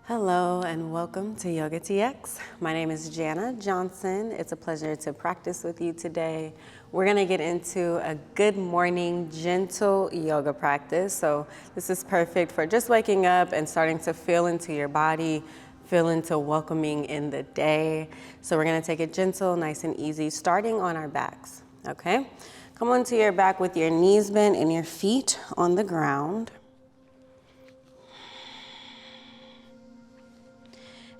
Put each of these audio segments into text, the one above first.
Hello and welcome to Yoga TX. My name is Jana Johnson. It's a pleasure to practice with you today. We're gonna get into a good morning, gentle yoga practice. So this is perfect for just waking up and starting to feel into your body, feel into welcoming in the day. So we're gonna take it gentle, nice and easy, starting on our backs, okay? Come onto your back with your knees bent and your feet on the ground.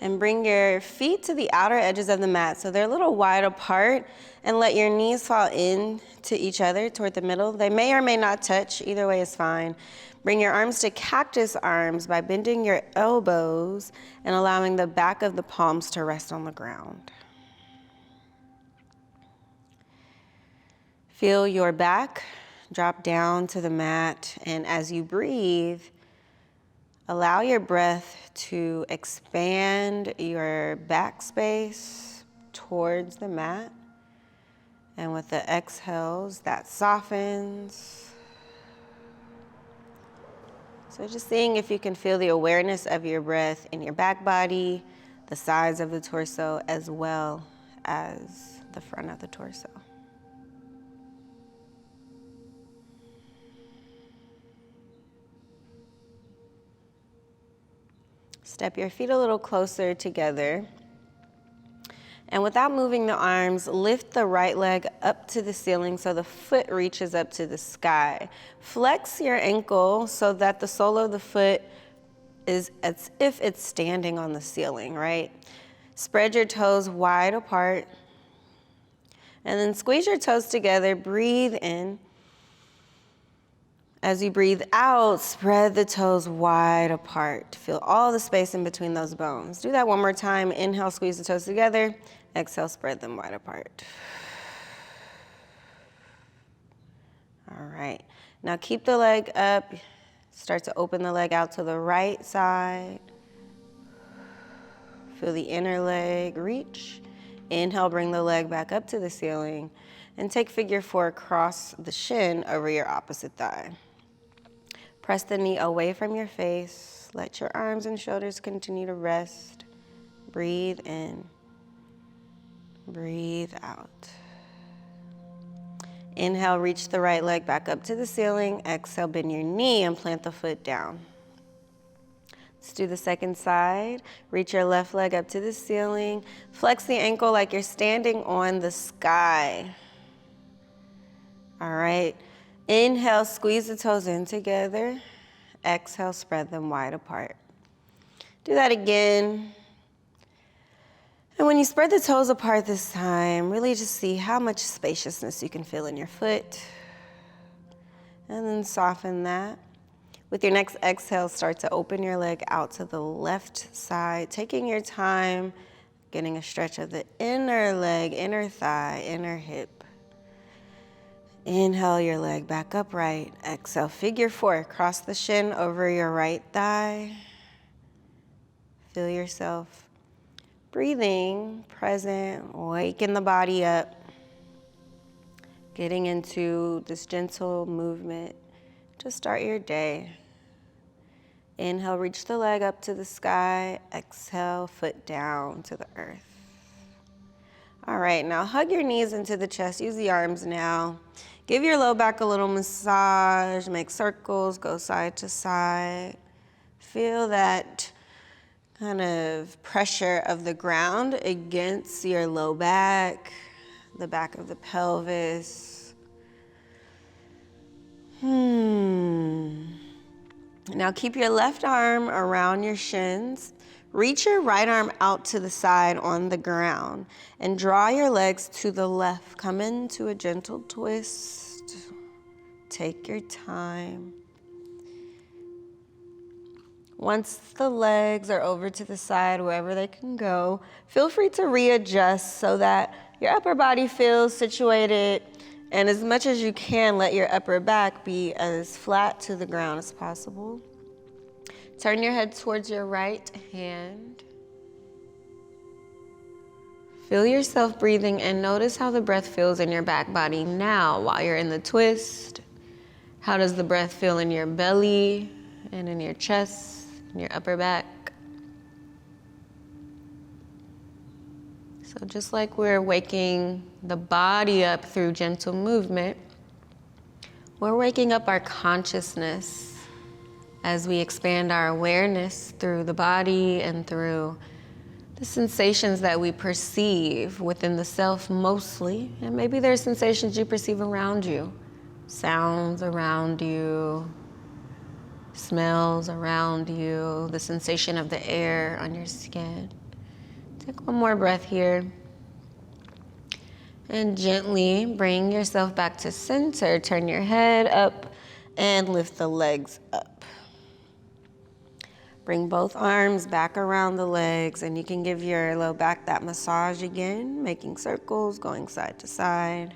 And bring your feet to the outer edges of the mat so they're a little wide apart, and let your knees fall in to each other toward the middle. They may or may not touch, either way is fine. Bring your arms to cactus arms by bending your elbows and allowing the back of the palms to rest on the ground. Feel your back drop down to the mat, and as you breathe, allow your breath to expand your back space towards the mat. And with the exhales, that softens. So just seeing if you can feel the awareness of your breath in your back body, the sides of the torso, as well as the front of the torso. Step your feet a little closer together. And without moving the arms, lift the right leg up to the ceiling so the foot reaches up to the sky. Flex your ankle so that the sole of the foot is as if it's standing on the ceiling, right? Spread your toes wide apart. And then squeeze your toes together, breathe in. As you breathe out, spread the toes wide apart. Feel all the space in between those bones. Do that one more time. Inhale, squeeze the toes together. Exhale, spread them wide apart. All right. Now keep the leg up. Start to open the leg out to the right side. Feel the inner leg reach. Inhale, bring the leg back up to the ceiling. And take figure 4, cross the shin over your opposite thigh. Press the knee away from your face. Let your arms and shoulders continue to rest. Breathe in. Breathe out. Inhale, reach the right leg back up to the ceiling. Exhale, bend your knee and plant the foot down. Let's do the second side. Reach your left leg up to the ceiling. Flex the ankle like you're standing on the sky. All right. Inhale, squeeze the toes in together. Exhale, spread them wide apart. Do that again. And when you spread the toes apart this time, really just see how much spaciousness you can feel in your foot. And then soften that. With your next exhale, start to open your leg out to the left side, taking your time, getting a stretch of the inner leg, inner thigh, inner hip. Inhale your leg back upright. Exhale, figure 4. Cross the shin over your right thigh. Feel yourself breathing, present, waking the body up. Getting into this gentle movement to start your day. Inhale, reach the leg up to the sky. Exhale, foot down to the earth. All right, now hug your knees into the chest. Use the arms now. Give your low back a little massage. Make circles, go side to side. Feel that kind of pressure of the ground against your low back, the back of the pelvis. Now keep your left arm around your shins. Reach your right arm out to the side on the ground and draw your legs to the left. Come into a gentle twist. Take your time. Once the legs are over to the side, wherever they can go, feel free to readjust so that your upper body feels situated, and as much as you can, let your upper back be as flat to the ground as possible. Turn your head towards your right hand. Feel yourself breathing and notice how the breath feels in your back body now while you're in the twist. How does the breath feel in your belly and in your chest, in your upper back? So just like we're waking the body up through gentle movement, we're waking up our consciousness as we expand our awareness through the body and through the sensations that we perceive within the self mostly. And maybe there's sensations you perceive around you, sounds around you, smells around you, the sensation of the air on your skin. Take one more breath here. And gently bring yourself back to center. Turn your head up and lift the legs up. Bring both arms back around the legs, and you can give your low back that massage again, making circles, going side to side.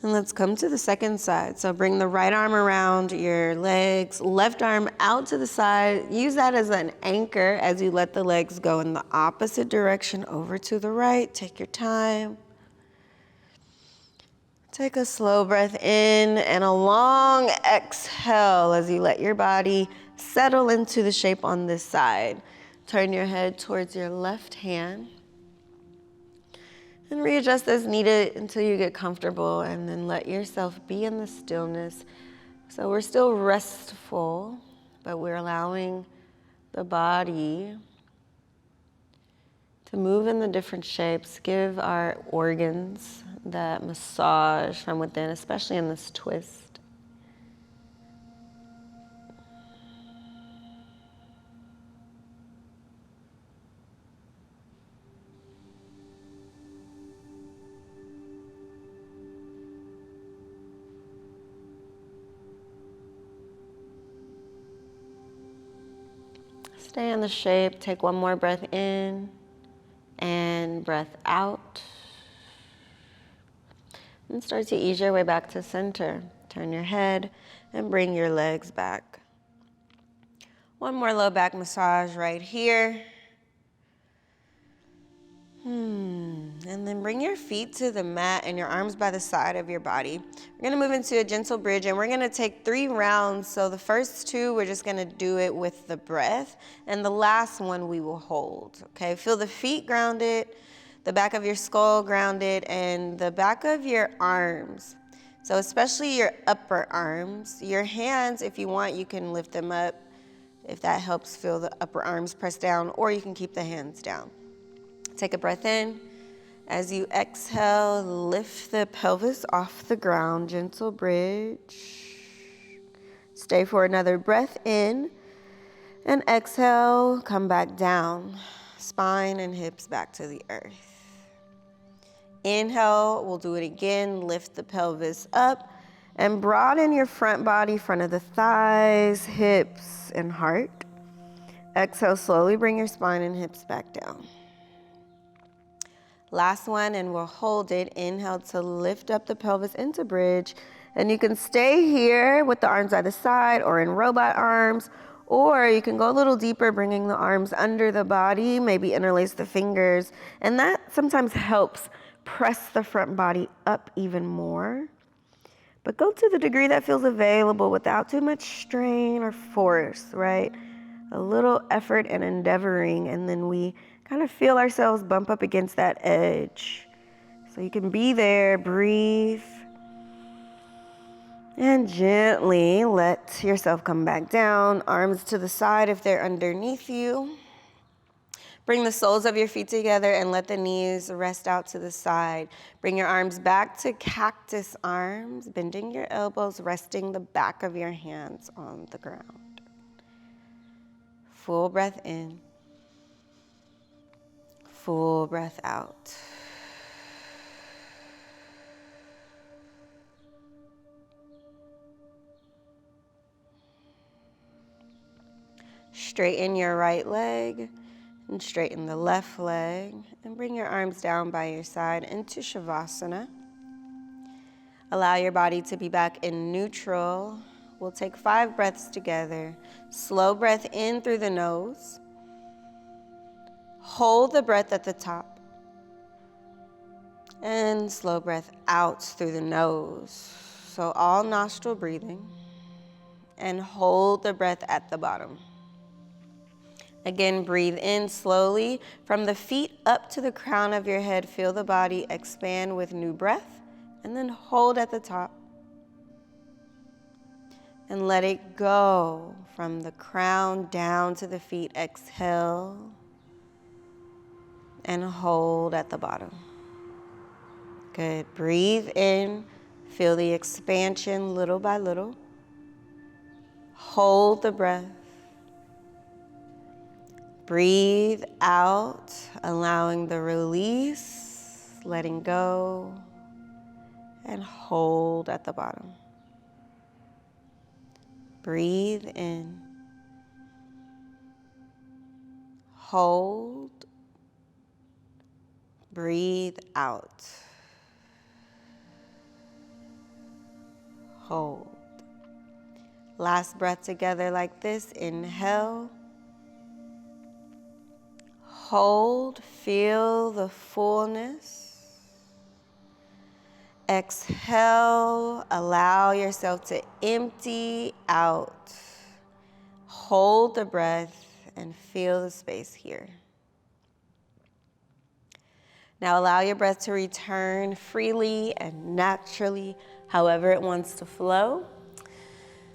And let's come to the second side. So bring the right arm around your legs, left arm out to the side. Use that as an anchor as you let the legs go in the opposite direction over to the right. Take your time. Take a slow breath in and a long exhale as you let your body settle into the shape on this side. Turn your head towards your left hand. And readjust as needed until you get comfortable, and then let yourself be in the stillness. So we're still restful, but we're allowing the body to move in the different shapes. Give our organs that massage from within, especially in this twist. Stay in the shape. Take one more breath in and breath out. And start to ease your way back to center. Turn your head and bring your legs back. One more low back massage right here. And then bring your feet to the mat and your arms by the side of your body. We're gonna move into a gentle bridge, and we're gonna take 3 rounds. So the first 2, we're just gonna do it with the breath. And the last one we will hold, okay? Feel the feet grounded, the back of your skull grounded, and the back of your arms. So especially your upper arms. Your hands, if you want, you can lift them up. If that helps, feel the upper arms press down, or you can keep the hands down. Take a breath in. As you exhale, lift the pelvis off the ground, gentle bridge. Stay for another breath in, and exhale, come back down. Spine and hips back to the earth. Inhale, we'll do it again. Lift the pelvis up and broaden your front body, front of the thighs, hips, and heart. Exhale, slowly bring your spine and hips back down. Last one, and we'll hold it. Inhale to lift up the pelvis into bridge. And you can stay here with the arms by the side or in robot arms, or you can go a little deeper, bringing the arms under the body, maybe interlace the fingers. And that sometimes helps press the front body up even more. But go to the degree that feels available without too much strain or force, right? A little effort and endeavoring, and then we kind of feel ourselves bump up against that edge. So you can be there, breathe, and gently let yourself come back down. Arms to the side if they're underneath you. Bring the soles of your feet together and let the knees rest out to the side. Bring your arms back to cactus arms, bending your elbows, resting the back of your hands on the ground. Full breath in. Full breath out. Straighten your right leg and straighten the left leg, and bring your arms down by your side into Shavasana. Allow your body to be back in neutral. We'll take 5 breaths together. Slow breath in through the nose. Hold the breath at the top. And slow breath out through the nose. So all nostril breathing. And hold the breath at the bottom. Again, breathe in slowly from the feet up to the crown of your head. Feel the body expand with new breath, and then hold at the top. And let it go from the crown down to the feet. Exhale and hold at the bottom. Good. Breathe in. Feel the expansion little by little. Hold the breath. Breathe out, allowing the release, letting go, and hold at the bottom. Breathe in. Hold. Breathe out. Hold. Last breath together like this. Inhale. Hold. Feel the fullness. Exhale. Allow yourself to empty out. Hold the breath and feel the space here. Now allow your breath to return freely and naturally, however it wants to flow.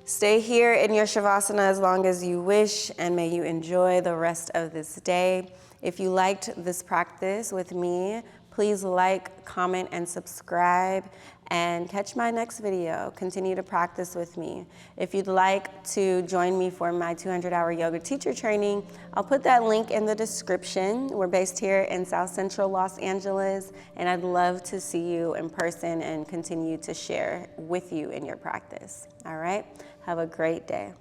Stay here in your Shavasana as long as you wish, and may you enjoy the rest of this day. If you liked this practice with me, please like, comment, and subscribe, and catch my next video. Continue to practice with me. If you'd like to join me for my 200-hour yoga teacher training, I'll put that link in the description. We're based here in South Central Los Angeles, and I'd love to see you in person and continue to share with you in your practice. All right? Have a great day.